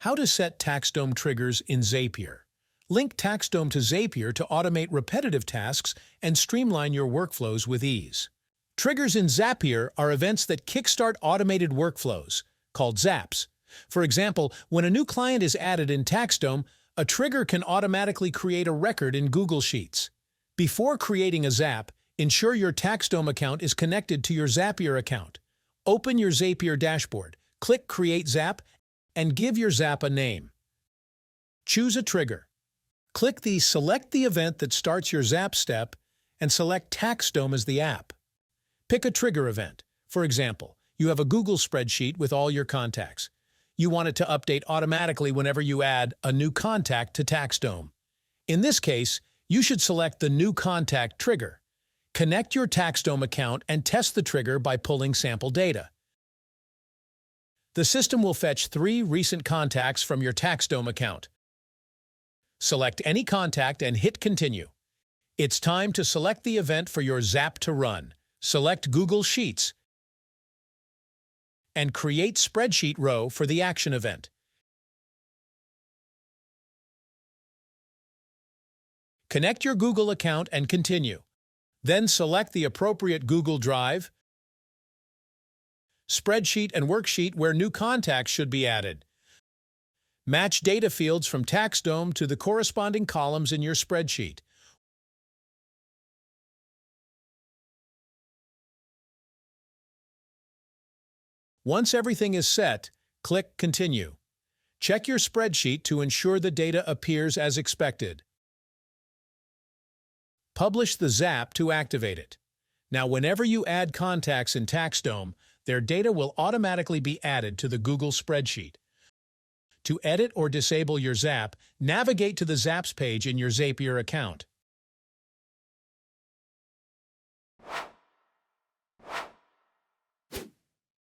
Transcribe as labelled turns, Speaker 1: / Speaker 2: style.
Speaker 1: How to set TaxDome triggers in Zapier. Link TaxDome to Zapier to automate repetitive tasks and streamline your workflows with ease. Triggers in Zapier are events that kickstart automated workflows, called zaps. For example, when a new client is added in TaxDome, a trigger can automatically create a record in Google Sheets. Before creating a zap, ensure your TaxDome account is connected to your Zapier account. Open your Zapier dashboard, click Create Zap, and give your zap a name. Choose a trigger. Click the Select the event that starts your zap step and select TaxDome as the app. Pick a trigger event. For example, you have a Google spreadsheet with all your contacts. You want it to update automatically whenever you add a new contact to TaxDome. In this case, you should select the New Contact trigger. Connect your TaxDome account and test the trigger by pulling sample data. The system will fetch 3 recent contacts from your TaxDome account. Select any contact and hit Continue. It's time to select the event for your zap to run. Select Google Sheets and create Spreadsheet row for the action event. Connect your Google account and continue. Then select the appropriate Google Drive, spreadsheet and worksheet where new contacts should be added. Match data fields from TaxDome to the corresponding columns in your spreadsheet. Once everything is set, click Continue. Check your spreadsheet to ensure the data appears as expected. Publish the zap to activate it. Now, whenever you add contacts in TaxDome, their data will automatically be added to the Google spreadsheet. To edit or disable your zap, navigate to the Zaps page in your Zapier account.